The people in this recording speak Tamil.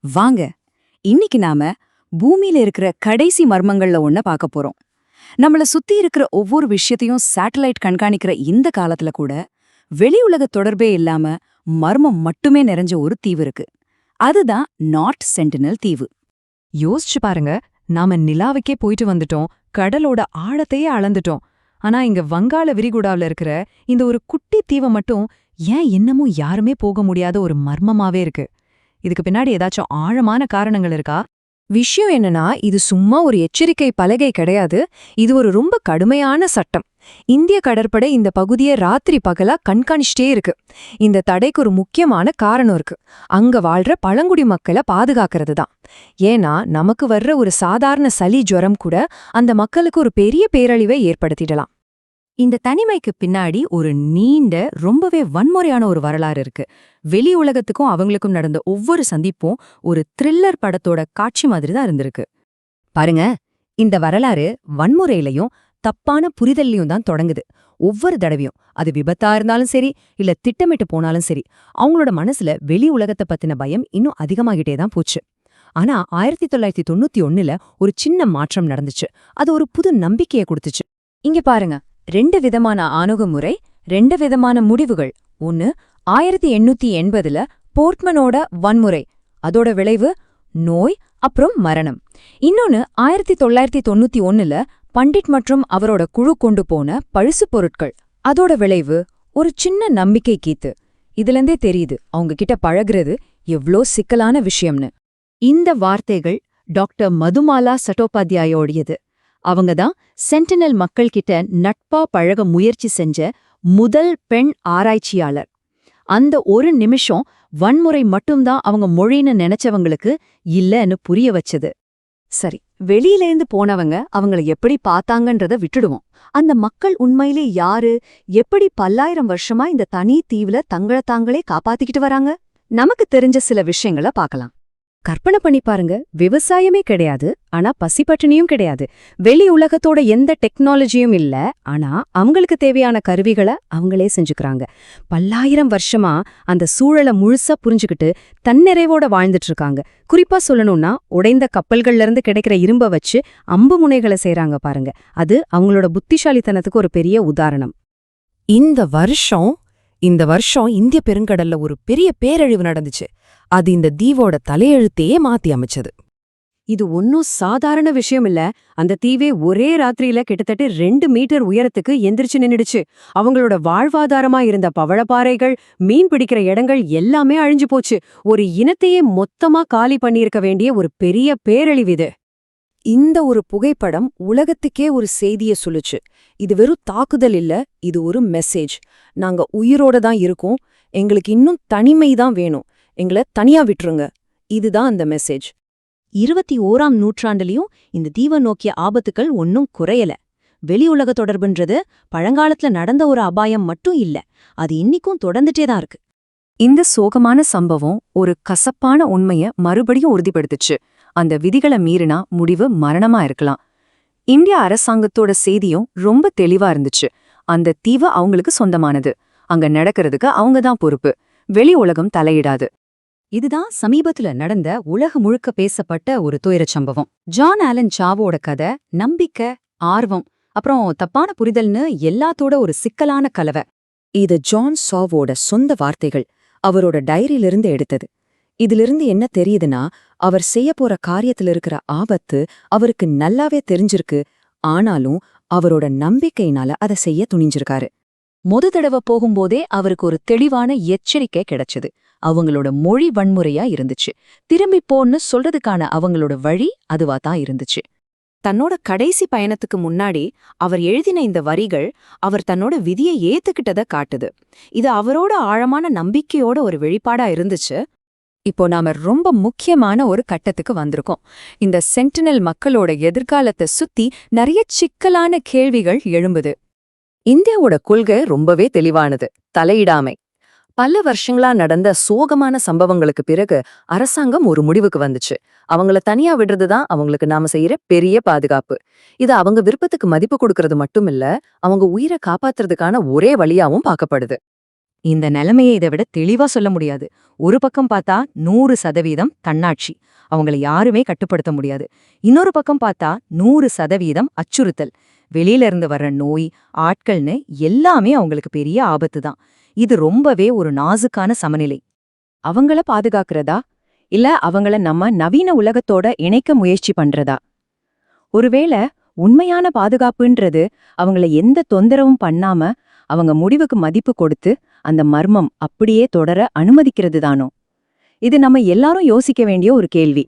வாங்க இன்னைக்கு நாம பூமியில இருக்கிற கடைசி மர்மங்கள்ல ஒன்ன பார்க்க போறோம். நம்மள சுத்தி இருக்கிற ஒவ்வொரு விஷயத்தையும் சேட்டலைட் கண்காணிக்கிற இந்த காலத்துல கூட வெளி உலக தொடர்பே இல்லாம மர்மம் மட்டுமே நிறைஞ்ச ஒரு தீவு இருக்கு. அதுதான் நார்த் சென்டினல் தீவு. யோசிச்சு பாருங்க, நாம நிலாவுக்கே போயிட்டு வந்துட்டோம், கடலோட ஆழத்தையே அளந்துட்டோம். ஆனா இங்க வங்காள விரிகுடாவுல இருக்கிற இந்த ஒரு குட்டி தீவை மட்டும் ஏன் இன்னமும் யாருமே போக முடியாத ஒரு மர்மமாவே இருக்கு. இதுக்கு பின்னாடி ஏதாச்சும் ஆழமான காரணங்கள் இருக்கா? விஷயம் என்னன்னா, இது சும்மா ஒரு எச்சரிக்கை பலகை கிடையாது. இது ஒரு ரொம்ப கடுமையான சட்டம். இந்திய கடற்படை இந்த பகுதியை ராத்திரி பகலா கண்காணிச்சிட்டே இருக்கு. இந்த தடைக்கு ஒரு முக்கியமான காரணம் இருக்கு. அங்க வாழ்ற பழங்குடி மக்களை பாதுகாக்கிறது தான். ஏன்னா நமக்கு வர்ற ஒரு சாதாரண சளி ஜுரம் கூட அந்த மக்களுக்கு ஒரு பெரிய பேரழிவை ஏற்படுத்திடலாம். இந்த தனிமைக்கு பின்னாடி ஒரு நீண்ட ரொம்பவே வன்முறையான ஒரு வரலாறு இருக்கு. வெளி உலகத்துக்கும் அவங்களுக்கும் நடந்த ஒவ்வொரு சந்திப்பும் ஒரு த்ரில்லர் படத்தோட காட்சி மாதிரி தான் இருந்திருக்கு. பாருங்க, இந்த வரலாறு வன்முறையிலையும் தப்பான புரிதல்லையும் தான் தொடங்குது. ஒவ்வொரு தடவையும் அது விபத்தா இருந்தாலும் சரி, இல்ல திட்டமிட்டு போனாலும் சரி, அவங்களோட மனசுல வெளி உலகத்தை பத்தின பயம் இன்னும் அதிகமாகிட்டே தான் போச்சு. ஆனா 1991ல ஒரு சின்ன மாற்றம் நடந்துச்சு. அது ஒரு புது நம்பிக்கையை கொடுத்துச்சு. இங்க பாருங்க, 2 விதமான அணுகுமுறை, 2 விதமான முடிவுகள். ஒன்னு 1880ல போர்ட்மனோட வன்முறை, அதோட விளைவு நோய் அப்புறம் மரணம். இன்னொன்னு 1991ல பண்டிட் மற்றும் அவரோட குழு கொண்டு போன பழுசு பொருட்கள், அதோட விளைவு ஒரு சின்ன நம்பிக்கை கீத்து. இதுலந்தே தெரியுது அவங்க கிட்ட பழகுறது எவ்ளோ சிக்கலான விஷயம்னு. இந்த வார்த்தைகள் டாக்டர் மதுமாலா சட்டோபாத்யாயோடையது. அவங்க தான் சென்டினல் மக்கள் கிட்ட நட்பா பழக முயற்சி செஞ்ச முதல் பெண் ஆராய்ச்சியாளர். அந்த ஒரு நிமிஷம் வன்முறை மட்டும்தான் அவங்க மொழின்னு நினைச்சவங்களுக்கு இல்லன்னு புரிய வச்சது. சரி, வெளியிலேந்து போனவங்க அவங்கள எப்படி பார்த்தாங்கன்றத விட்டுடுவோம். அந்த மக்கள் உண்மையிலே யாரு, எப்படி பல்லாயிரம் வருஷமா இந்த தனி தீவுல தங்கள தாங்களே காப்பாத்திக்கிட்டு வராங்க? நமக்கு தெரிஞ்ச சில விஷயங்கள பார்க்கலாம். கற்பனை பண்ணி பாருங்க, விவசாயமே கிடையாது, ஆனா பசிப்பட்டினியும் கிடையாது. வெளி உலகத்தோட எந்த டெக்னாலஜியும் இல்ல, ஆனா அவங்களுக்கு தேவையான கருவிகளை அவங்களே செஞ்சுக்கிறாங்க. பல்லாயிரம் வருஷமா அந்த சூழலை முழுசா புரிஞ்சுக்கிட்டு தன்னிறைவோட வாழ்ந்துட்டு இருக்காங்க. குறிப்பா சொல்லணும்னா, உடைந்த கப்பல்கள்ல இருந்து கிடைக்கிற இரும்ப வச்சு அம்பு முனைகளை செய்றாங்க பாருங்க. அது அவங்களோட புத்திசாலித்தனத்துக்கு ஒரு பெரிய உதாரணம். இந்த வருஷம் இந்திய பெருங்கடல்ல ஒரு பெரிய பேரழிவு நடந்துச்சு. அது இந்த தீவோட தலையெழுத்தையே மாத்தி அமைச்சது. இது ஒன்னும் சாதாரண விஷயம் இல்ல. அந்த தீவே ஒரே ராத்திரியில கிட்டத்தட்ட 2 மீட்டர் உயரத்துக்கு எந்திரிச்சு நின்னுடுச்சு. அவங்களோட வாழ்வாதாரமா இருந்த பவழப்பாறைகள், மீன் பிடிக்கிற இடங்கள் எல்லாமே அழிஞ்சு போச்சு. ஒரு இனத்தையே மொத்தமா காலி பண்ணியிருக்க வேண்டிய ஒரு பெரிய பேரழிவு இது. இந்த ஒரு புகைப்படம் உலகத்துக்கே ஒரு செய்திய சொல்லுச்சு. இது வெறும் தாக்குதல் இல்ல, இது ஒரு மெசேஜ். நாங்க உயிரோட தான் இருக்கோம், எங்களுக்கு இன்னும் தனிமை தான் வேணும், எங்களை தனியா விட்டுருங்க. இதுதான் அந்த மெசேஜ். 21ஆம் நூற்றாண்டுலயும் இந்த தீவை நோக்கிய ஆபத்துக்கள் ஒன்னும் குறையல. வெளி உலக தொடர்புன்றது பழங்காலத்துல நடந்த ஒரு அபாயம் மட்டும் இல்ல, அது இன்னிக்கும் தொடர்ந்துட்டே தான் இருக்கு. இந்த சோகமான சம்பவம் ஒரு கசப்பான உண்மைய மறுபடியும் உறுதிப்படுத்துச்சு. அந்த விதிகளை மீறினா முடிவு மரணமா இருக்கலாம். இந்திய அரசாங்கத்தோட செய்தியும் ரொம்ப தெளிவா இருந்துச்சு. அந்த தீவு அவங்களுக்கு சொந்தமானது, அங்க நடக்கிறதுக்கு அவங்க தான் பொறுப்பு, வெளி உலகம் தலையிடாது. இதுதான் சமீபத்துல நடந்த உலக முழுக்க பேசப்பட்ட ஒரு துயரச் சம்பவம். ஜான் ஆலன் சாவோட கதை நம்பிக்கை, ஆர்வம், அப்புறம் தப்பான புரிதல்னு எல்லாத்தோட ஒரு சிக்கலான கலவை. இது ஜான் சாவோட சொந்த வார்த்தைகள், அவரோட டைரியிலிருந்து எடுத்தது. இதிலிருந்து என்ன தெரியுதுன்னா, அவர் செய்ய போற காரியத்துல இருக்கிற ஆபத்து அவருக்கு நல்லாவே தெரிஞ்சிருக்கு. ஆனாலும் அவரோட நம்பிக்கையினால அதை செய்ய துணிஞ்சிருக்காரு. தடவை போகும்போதே அவருக்கு ஒரு தெளிவான எச்சரிக்கை கிடைச்சது. அவங்களோட மொழி வன்முறையா இருந்துச்சு. திரும்பி போன்னு சொல்றதுக்கான அவங்களோட வழி அதுவா தான் இருந்துச்சு. தன்னோட கடைசி பயணத்துக்கு முன்னாடி அவர் எழுதின இந்த வரிகள் அவர் தன்னோட விதியை ஏத்துக்கிட்டத காட்டுது. இது அவரோட ஆழமான நம்பிக்கையோட ஒரு வெளிப்பாடா இருந்துச்சு. இப்போ நாம ரொம்ப முக்கியமான ஒரு கட்டத்துக்கு வந்திருக்கோம். இந்த சென்டினல் மக்களோட எதிர்காலத்தை சுத்தி நிறைய சிக்கலான கேள்விகள் எழும்புது. இந்தியாவோட கொள்கை ரொம்பவே தெளிவானது, தலையிடாமை. பல வருஷங்களா நடந்த சோகமான சம்பவங்களுக்கு பிறகு அரசாங்கம் ஒரு முடிவுக்கு வந்துச்சு. அவங்கள தனியா விடுறதுதான் அவங்களுக்கு நாம செய்யற பெரிய பாதுகாப்பு. இது அவங்க விருப்பத்துக்கு மதிப்பு கொடுக்கறது மட்டும் இல்ல, அவங்க உயிரை காப்பாத்துறதுக்கான ஒரே வழியாவும் பார்க்கப்படுது. இந்த நிலைமையை இதை விட தெளிவா சொல்ல முடியாது. ஒரு பக்கம் பார்த்தா 100% தன்னாட்சி, அவங்கள யாருமே கட்டுப்படுத்த முடியாது. இன்னொரு பக்கம் பார்த்தா 100% அச்சுறுத்தல், வெளியில இருந்து வர்ற நோய், ஆட்கள்னு எல்லாமே அவங்களுக்கு பெரிய ஆபத்து தான். இது ரொம்பவே ஒரு நாசுக்கான சமநிலை. அவங்கள பாதுகாக்கிறதா இல்ல அவங்கள நம்ம நவீன உலகத்தோட இணைக்க முயற்சி பண்றதா? ஒருவேளை உண்மையான பாதுகாப்புன்றது அவங்கள எந்த தொந்தரவும் பண்ணாம அவங்க முடிவுக்கு மதிப்பு கொடுத்து அந்த மர்மம் அப்படியே தொடர அனுமதிக்கிறது தானோ? இது நம்ம எல்லாரும் யோசிக்க வேண்டிய ஒரு கேள்வி.